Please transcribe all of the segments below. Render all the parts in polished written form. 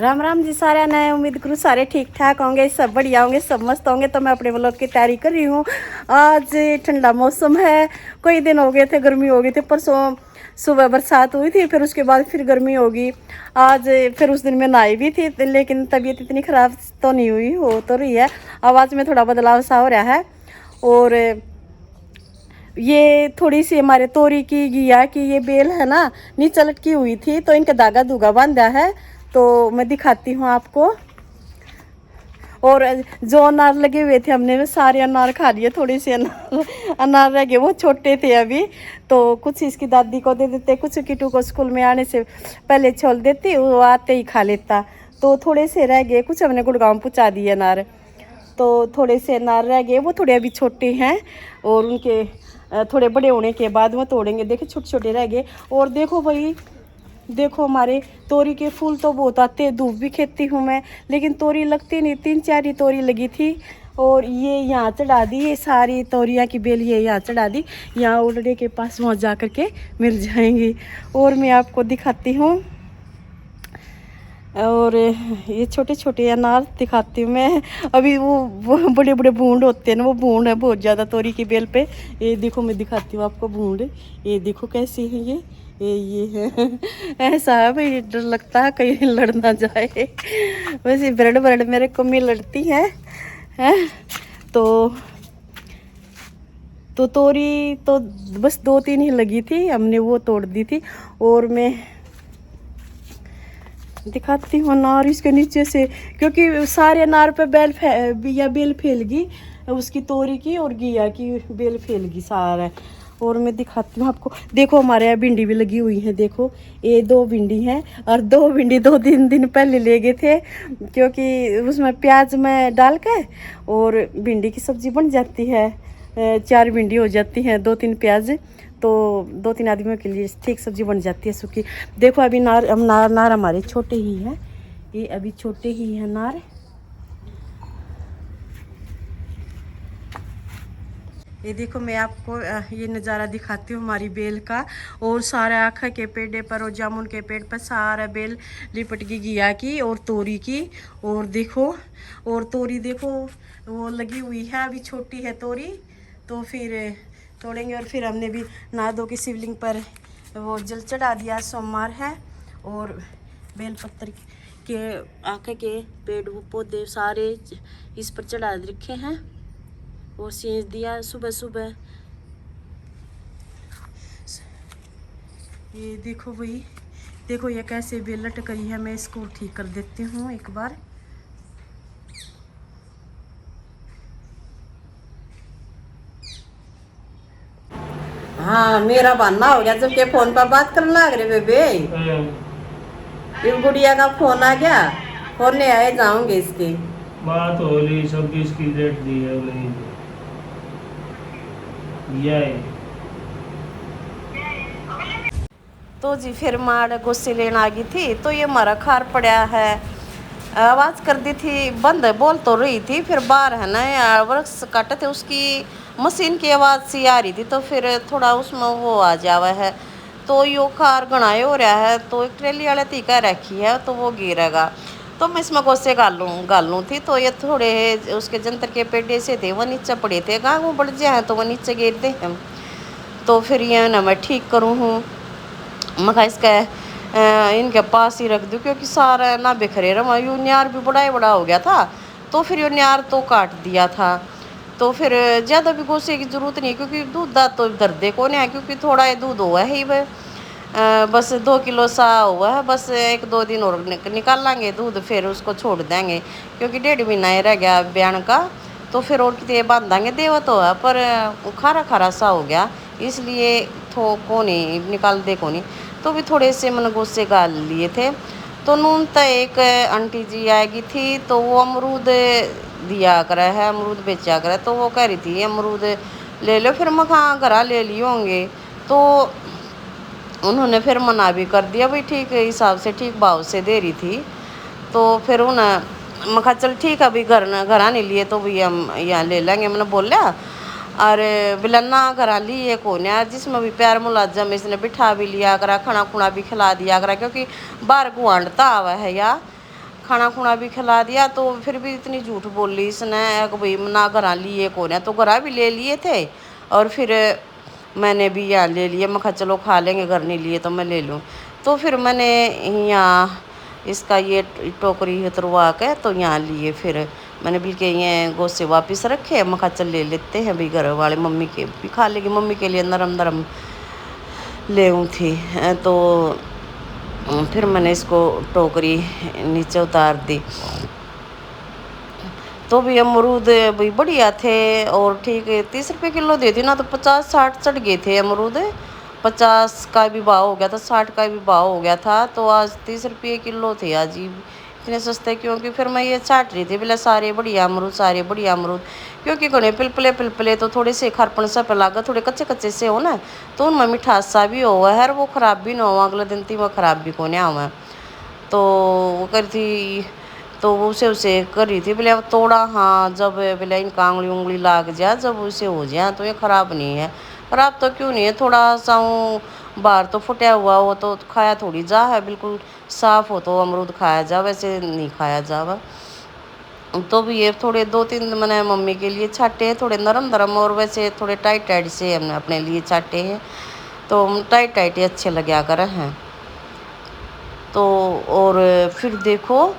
राम राम जी सारे ने। उम्मीद करूँ सारे ठीक ठाक होंगे, सब बढ़िया होंगे, सब मस्त होंगे। तो मैं अपने व्लॉग की तैयारी कर रही हूँ। आज ठंडा मौसम है, कई दिन हो गए थे गर्मी हो गई थी। परसों सुबह बरसात हुई थी, फिर उसके बाद फिर गर्मी होगी। आज फिर उस दिन मैं नहाई भी थी, लेकिन तबीयत इतनी ख़राब तो नहीं हुई, हो तो रही है। आवाज़ में थोड़ा बदलाव सा हो रहा है। और ये थोड़ी सी हमारे तोरी की घिया की ये बेल है ना, नीचे लटकी हुई थी, तो इनका धागा धुगा बांधा है। तो मैं दिखाती हूँ आपको। और जो अनार लगे हुए थे हमने वो सारे अनार खा लिए। थोड़े से अनार रह गए, वो छोटे थे अभी। तो कुछ इसकी दादी को दे देते, कुछ किटू को स्कूल में आने से पहले छोड़ देती, वो आते ही खा लेता। तो थोड़े से रह गए, कुछ हमने गुड़गांव पहुँचा दिए अनार। तो थोड़े से अनार रह गए, वो थोड़े अभी छोटे हैं। और उनके थोड़े बड़े होने के बाद वो तोड़ेंगे। देखो छोटे छोटे रह गए। और देखो भाई, देखो हमारे तोरी के फूल तो बहुत आते हैं। धूप भी खेती हूँ मैं, लेकिन तोरी लगती नहीं। 3-4 ही तोरी लगी थी। और ये यहाँ चढ़ा दी, ये सारी तोरियाँ की बेल ये यहाँ चढ़ा दी। यहाँ उड़ने के पास वहाँ जा कर के मिल जाएंगी। और मैं आपको दिखाती हूँ। और ये छोटे छोटे अनार दिखाती हूँ मैं। अभी वो बड़े बड़े बूंद होते हैं ना, वो बूंद है बहुत ज़्यादा तोरी की बेल पे। ये देखो, मैं दिखाती हूँ आपको बूंद। ये देखो कैसी है ये है। ऐसा है भाई, डर लगता है कहीं लड़ ना जाए। वैसे ब्रेड ब्रेड मेरे को में लड़ती हैं। तो तोरी तो बस 2-3 ही लगी थी, हमने वो तोड़ दी थी। और मैं दिखाती हूँ अनार इसके नीचे से, क्योंकि सारे अनार पे बेल फैल गई उसकी तोरी की और घिया की बेल फैल गई सारा। और मैं दिखाती हूँ आपको। देखो हमारे यहाँ भिंडी भी लगी हुई है। देखो ये 2 भिंडी हैं, और 2 भिंडी 2-3 दिन पहले ले गए थे, क्योंकि उसमें प्याज में डाल के और भिंडी की सब्ज़ी बन जाती है। 4 भिंडी हो जाती हैं, 2-3 प्याज, तो 2-3 आदमियों के लिए ठीक सब्जी बन जाती है सूखी। देखो अभी नार हमारे छोटे ही हैं, ये अभी छोटे ही हैं नार। ये देखो, मैं आपको ये नज़ारा दिखाती हूँ हमारी बेल का। और सारे आखा के पेड़े पर और जामुन के पेड़ पर सारा बेल लिपट गई घिया की और तोरी की। और देखो, और तोरी देखो वो लगी हुई है, अभी छोटी है तोरी। तो फिर तोड़ेंगे। और फिर हमने भी नहा धो के शिवलिंग पर वो जल चढ़ा दिया, सोमवार है। और बेल पत्तर के आखे के पेड़ वो पौधे सारे इस पर चढ़ा रखे हैं और सेंच दिया सुबह सुबह। ये देखो भाई, देखो ये कैसे बेल लटक रही है। मैं इसको ठीक कर देती हूँ एक बार। हाँ, मेरा बहाना हो गया, जब के फोन पर बात करने लग रहे बेबे। ये गुड़िया का फोन आ गया, फोन ले आए जाऊंगे इसकी बात हो रही 26 की डेट दी है नहीं ये। तो जी फिर मार गुस्से लेने आ गई थी। तो ये हमारा खार पड़ा है, आवाज़ कर दी थी बंद, बोल तो रही थी। फिर बाहर है ना वृक्ष काटे थे, उसकी मशीन की आवाज़ सी आ रही थी, तो फिर थोड़ा उसमें वो आ जावा है। तो यो खार गणाए हो रहा है, तो एक ट्रेली वाले तीका रखी है, तो वो गिरेगा। तो मैं इसमें गोसे गालूँ थी। तो ये थोड़े उसके जंतर के पेड़े से थे, वो नीचे पड़े थे, गाँव वो बढ़ जाए तो वो नीचे गिरते हैं। तो फिर ये ना मैं ठीक करूँ हूँ, मैं इसका इनके पास ही रख दूँ, क्योंकि सारा ना बिखरे रहा। यू न्यार भी बड़ा हो गया था, तो फिर यो न्यार तो काट दिया था। तो फिर ज़्यादा भी गोसे की ज़रूरत नहीं है, क्योंकि दूध दा तो दर्दे को नहीं है, क्योंकि थोड़ा ये दूध हुआ है ही वह। बस 2 किलो सा हुआ है, बस 1-2 दिन और निकाल लेंगे दूध, फिर उसको छोड़ देंगे, क्योंकि 1.5 महीना ही रह गया ब्यान का। तो फिर और कितने बांध देंगे, देवा तो है पर खारा खारा सा हो गया, इसलिए को नहीं निकाल दे को नहीं। तो भी थोड़े से मन गुस्से गाल लिए थे। तो नून तो एक आंटी जी आएगी थी, तो वो अमरूद दिया करे है, अमरूद बेचा करे। तो वो कह रही थी अमरूद ले लो, फिर मैं कहाँ घरा ले लिए होंगे। तो उन्होंने फिर मना भी कर दिया, भाई ठीक हिसाब से ठीक भाव से दे रही थी। तो फिर उन्हें मैं कहा चल ठीक है, अभी घर नहीं लिए तो भी हम यहाँ ले लेंगे, मैंने बोला। अरे बिलन्ना घरा लिए कौन यार, जिसमें भी प्यार मुलाजम इसने बिठा भी लिया करा, खाना खुना भी खिला दिया करा, क्योंकि बाहर गुआंढता आवा है या। खाना खुना भी खिला दिया। तो फिर भी इतनी झूठ बोल ली इसने कि भाई ना घरा लिए कौन है, तो घरा भी ले लिए थे और फिर मैंने भी यहाँ ले लिए। मैं कहा चलो खा लेंगे, घर नहीं लिए तो मैं ले लूँ। तो फिर मैंने यहाँ इसका ये टोकरी उतरवा के तो यहाँ लिए। फिर मैंने बिल्कुल ये गोश्त से वापस रखे। मैं कहा चल ले लेते हैं भाई, घर वाले मम्मी के भी खा लेगी, मम्मी के लिए नरम नरम ले थी। तो फिर मैंने इसको टोकरी नीचे उतार दी। तो भी अमरूद भाई बढ़िया थे और ठीक है, 30 रुपये किलो दे दी ना, तो 50-60 चढ़ गए थे अमरूद। 50 का भी भाव हो गया था, 60 का भी भाव हो गया था। तो आज 30 रुपये किलो थे आज ही, इतने सस्ते। क्योंकि फिर मैं ये चाट रही थी बोले सारे बढ़िया अमरूद, सारे बढ़िया अमरूद। क्योंकि घने पिलपले पिलपले तो थोड़े से खरपन सा पे लागा, थोड़े कच्चे कच्चे से हो ना, तो उनमें मिठास सा भी हुआ है और वो ख़राब भी ना हुआ, अगले दिन थी वो ख़राब भी को नहीं हुआ। तो वो करी थी, तो उसे कर रही थी बोले अब तोड़ा, हाँ जब बोले इनका उंगली लाग जाए, जब उसे हो जाए तो ये ख़राब नहीं है। ख़राब तो क्यों नहीं है, थोड़ा सा बाहर तो फुटा हुआ हो तो खाया थोड़ी जा है, बिल्कुल साफ़ हो तो अमरूद खाया जा, वैसे नहीं खाया जावा। तो भी ये थोड़े 2-3 मैंने मम्मी के लिए छाटे हैं, थोड़े नरम नरम और वैसे थोड़े टाइट टाइट से हमने अपने लिए छाटे हैं। तो टाइट टाइट ही अच्छे लगे कर हैं। तो और फिर देखो,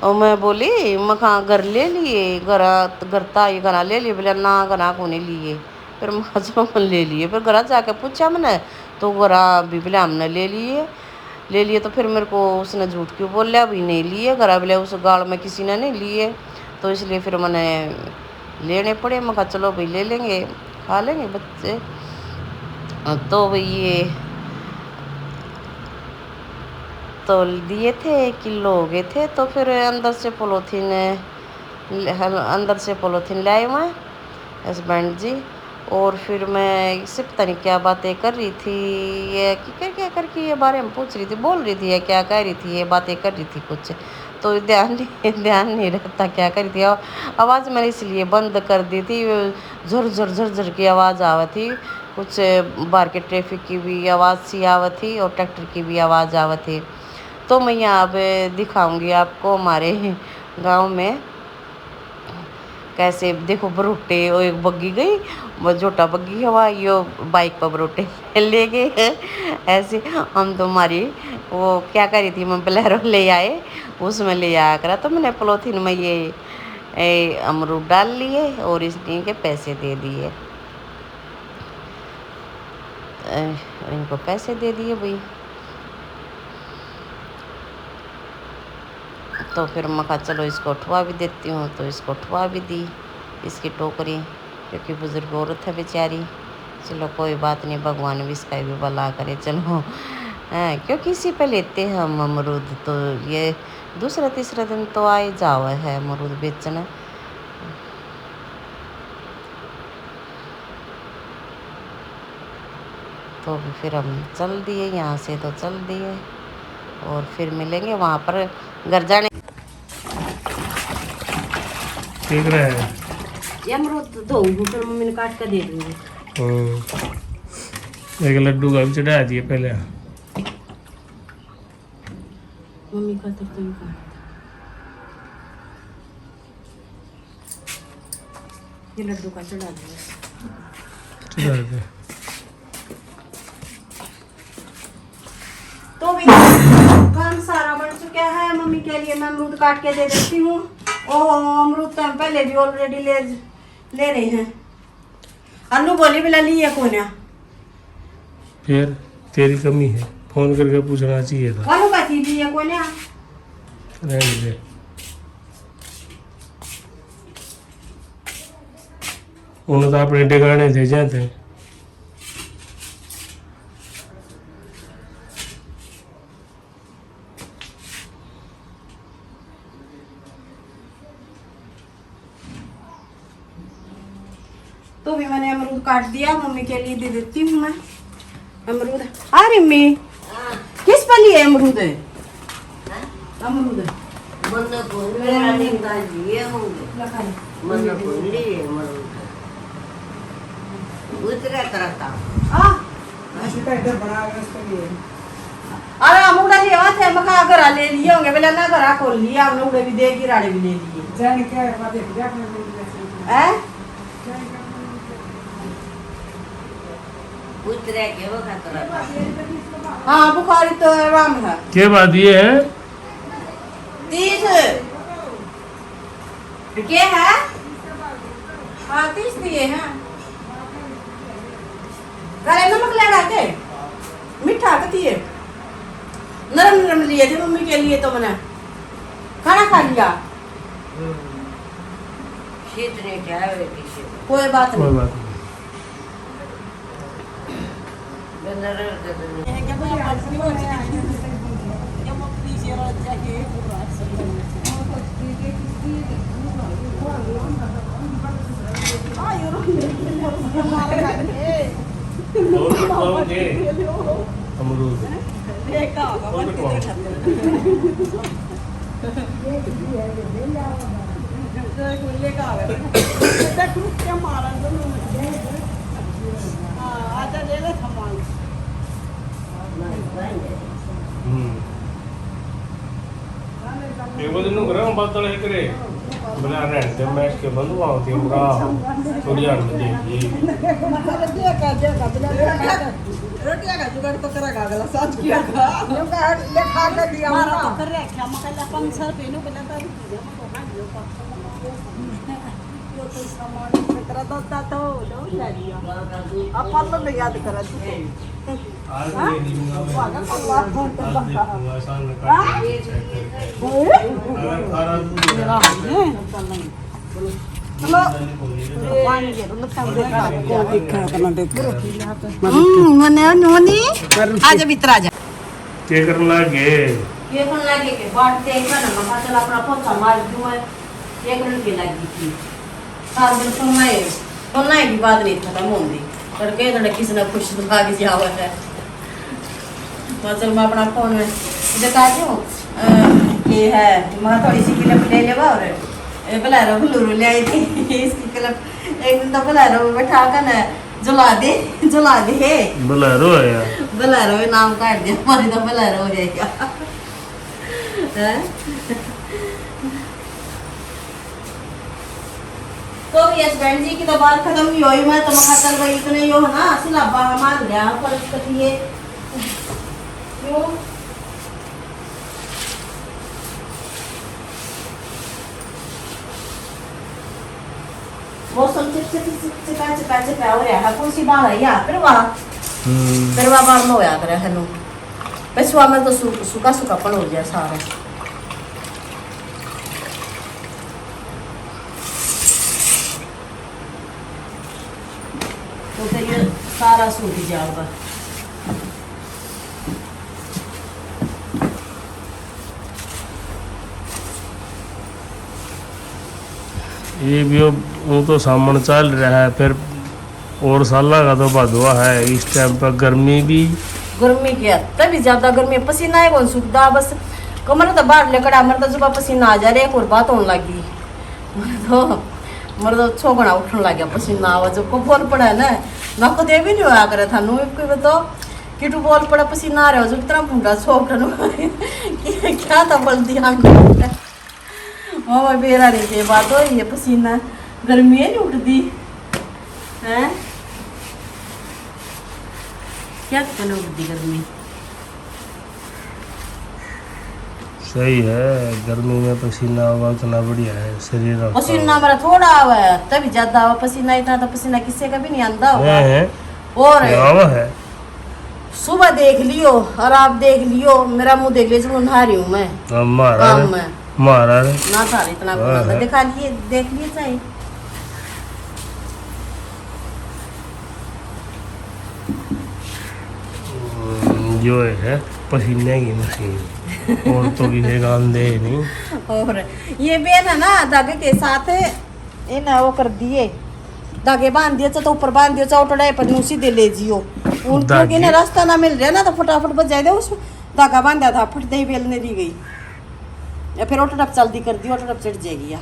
और मैं बोली मैं कहाँ घर ले लिए, घरता ये घरा ले लिए, बोले ना घरा को नहीं लिए। फिर मैं चलो मैं ले लिए। फिर घरा जाके पूछा मैंने, तो घरा भी बोले हमने ले लिए। तो फिर मेरे को उसने झूठ क्यों बोल लिया, अभी नहीं लिए घरा, बोले उस गाड़ में किसी ने नहीं लिए। तो इसलिए फिर मैंने लेने पड़े। मैं कहा चलो भाई ले लेंगे, खा लेंगे बच्चे। तो भाई ये तो दिए थे, 1 किलो हो गए थे। तो फिर अंदर से पोलोथीन ले आए मैं हस्बैंड जी। और फिर मैं इससे पता नहीं क्या बातें कर रही थी, ये क्या करके ये बारे में पूछ रही थी, बोल रही थी, या क्या कह रही थी, ये बातें कर रही थी कुछ, तो ध्यान नहीं रहता क्या कर रही थी। आवाज़ मैंने इसलिए बंद कर दी थी, झर झर झर झर की आवाज़ आवा थी, कुछ बाहर के ट्रैफिक की भी आवाज़ सी आवा थी और ट्रैक्टर की भी आवाज़ आवा थी। तो मैं यहाँ पे दिखाऊंगी आपको हमारे गांव में कैसे, देखो बरूटे, वो एक बग्गी गई, वो छोटा बग्गी हवा, यो बाइक पर बरूटे ले गए हैं। ऐसे हम तो हमारी वो क्या करी थी, मैं बोलेरो ले आए, उसमें ले आया करा। तो मैंने पॉलीथीन में ये अमरूद डाल लिए और इनके पैसे दे दिए, इनको पैसे दे दिए भाई। तो फिर मैं कहा चलो इसको उठवा भी देती हूँ, तो इसको उठवा भी दी इसकी टोकरी, क्योंकि बुज़ुर्ग औरत है बेचारी। चलो कोई बात नहीं, भगवान भी इसका भी भला करे। चलो क्योंकि इसी पे लेते हैं हम अमरूद, तो ये दूसरा तीसरा दिन तो आ ही जावा है अमरूद बेचना। तो फिर हम चल दिए यहाँ से, तो चल दिए और फिर मिलेंगे वहाँ पर घर जाने। ठीक रहे ये अमरूद धोऊंगी, फिर मम्मी ने काट कर दे दूँगी। एक लड्डू का भी चढ़ा दिए पहले, मम्मी का तो काट, ये लड्डू का चढ़ा दिया। तो भी काम सारा बन चुका है, मम्मी के लिए मैं अमरूद काट के दे देती हूँ। अमरूद तो हम पहले भी ऑलरेडी ले रहे हैं। अन्नू बोली बिला लिया कौन है, फिर तेरी कमी है, फोन करके पूछना चाहिए था। अन्नू का चीज लिया कौन है, रहने दे। उन्होंने तो अपने ठिकाने थे जाते। तो भी मैंने अमरूद काट दिया, मम्मी के लिए दे देती हूँ मैं अमरूद। अरे मम्मी किस पर लिए अमरूद है, अमरूद अरे हम उड़ा लिया थे मखा घरा ले लिए होंगे बोले ना घरा खोल लिया हमने उड़े भी देगी राड़े भी ले लिए जाने क्या है बात है क्या करने हैं उतरे के वो खतरा हाँ बुखारी तो आराम है क्या बात ये है 30 क्या है हाँ 30 दिए हैं काले नमक लगा के मीठा कती है नरम नरम लिए थे मम्मी के लिए तो मैंने खाना खा लिया शीत ने क्या है पीछे कोई बात कोई नहीं बात नहीं बंदर के अमरूद एक दिन करा बात तले करे बना रहने ते मैच के बंदू आते हमरा थोड़ी यार मुझे रोटियां का जुगाड़ तो करेगा अगला साथ किया का ये का ले खा के दिया मारा तो कर रखे हम कल 500 पेनो पहले तो दिया को ना दियो का यो तो सामान तेरा दादा तो लो ले लिया अपन तो याद करा तू आज ये दूंगा मैं आज देखूंगा आसान में काट अगर खारा दूध चलो पानी दे लो तब देखा को देखा करना दे मने आजा भीतर आजा क्या करने लगे ये कौन लगे के बाट देखा ना मम्मा चला अपना पोछा मार दूं है एक मिनट की लगी थी सात दिन सुनना की बात नहीं था मोंदी करके थोड़ा किसी ने खुश भाग जावा है तो चल मैं अपना फोन में दिखा दूं ये है मैं थोड़ी सी क्लिप ले लेवा और बलारो बुलूरू ले आई थी इसकी क्लिप एक दिन तो बलारो में बैठा कर ना जुला दे बोलेरो है यार बलारो नाम काट दिया हमारी तो बलारो हो जाएगा हैं तो यस बहन जी की तो बात खत्म ही हुई मैं तो मखातर भाई इतने यो है ना सिलाबा हमार लिया पर कटिए क्यों मौसम चिपचिपा हो रहा है कौन सी बात है यार फिर वहाँ बार में होया करे है नो पैसवा में तो सूखा सूखापन हो गया सारा तो फिर ये सारा सूख जाएगा ये भी वो तो सामान चल रहा है फिर और साला का तो भदवा है इस टाइम पर गर्मी भी गर्मी क्या तभी ज्यादा गर्मी पसीना है कौन सूखता बस कमर तो बाहर लेकर मर तो सुबह पसीना आ जा रहा है एक और बात होने लगी मर तो छोगना उठने लग गया पसीना आवाज को बोल पड़ा है ना मैं को दे भी नहीं होया करे था नु कोई बताओ कि तू बोल पड़ा पसीना आ रहा है जो इतना भूंडा छोड़ क्या था बोल दिया मैं बेरा रही थी बात हो रही है पसीना गर्मी है नहीं उठती हैं क्या करना उठती गर्मी सही है गर्मी में पसीना होगा उतना बढ़िया है शरीर पसीना हमारा थोड़ा आवा है तभी ज्यादा आवा पसीना इतना तो पसीना किसी का भी नहीं आंदा होगा है और है सुबह देख लियो और आप देख लियो मेरा मुंह देख लियो जो नहा रही हूँ मैं काम में मारा ना था इतना गुना दिखा लिए देख लिए चाहिए जो है पसीने की मशीन और तो किसी काम दे नहीं और ये बेन है ना धागे के साथ इन वो कर दिए धागे बांध दिए तो ऊपर बांध दियो चौटड़े पर नूसी दे ले जियो उनको कि ना रास्ता ना मिल रहा ना तो फटाफट बच जाए उसमें धागा बांधा था फटते ही बेल ने दी गई या फिर ऑटो टप जल्दी कर दी ऑटो टप चढ़ जाएगी या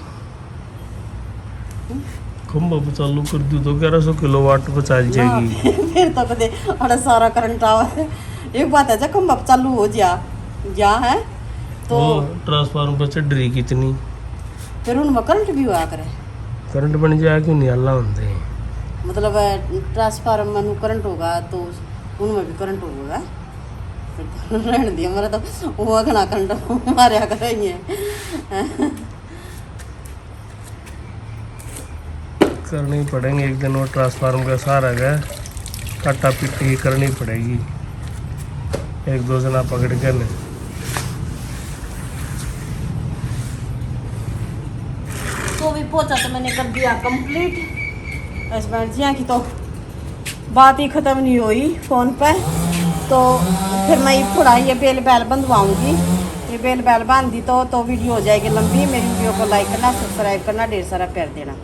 खंबा पे चालू कर दी तो 1100 किलोवाट पे चल जाएगी फिर तो कदे अड़ा सारा करंट आवा एक बात है, जब खंभा चालू हो जा है तो वो ट्रांसफार्मर पे चढ़ रही कितनी, फिर उनमें करंट भी हुआ करे। करंट बन जाए क्यों नहीं हल्ला होते। मतलब ट्रांसफार्मर में करंट होगा तो उनमें भी करंट होगा। फिर तो रहने दिया, हमारा तो वो घना करंट मारे करेंगे। करनी पड़ेंगे एक दिन, वो ट्रांसफार्मर का सहारा गया काटा पिट्टी करनी पड़ेगी, एक दो जना पकड़ के न। तो भी पहुंचा तो मैंने कर दिया कंप्लीट। हस्बैंड जी की तो बात ही ख़त्म नहीं हुई फ़ोन पर। तो फिर मैं थोड़ा ये बेल बैल बंधवाऊँगी। ये बेल बैल बांध दी तो वीडियो हो जाएगी लंबी। मेरी वीडियो को लाइक करना, सब्सक्राइब करना, ढेर सारा प्यार देना।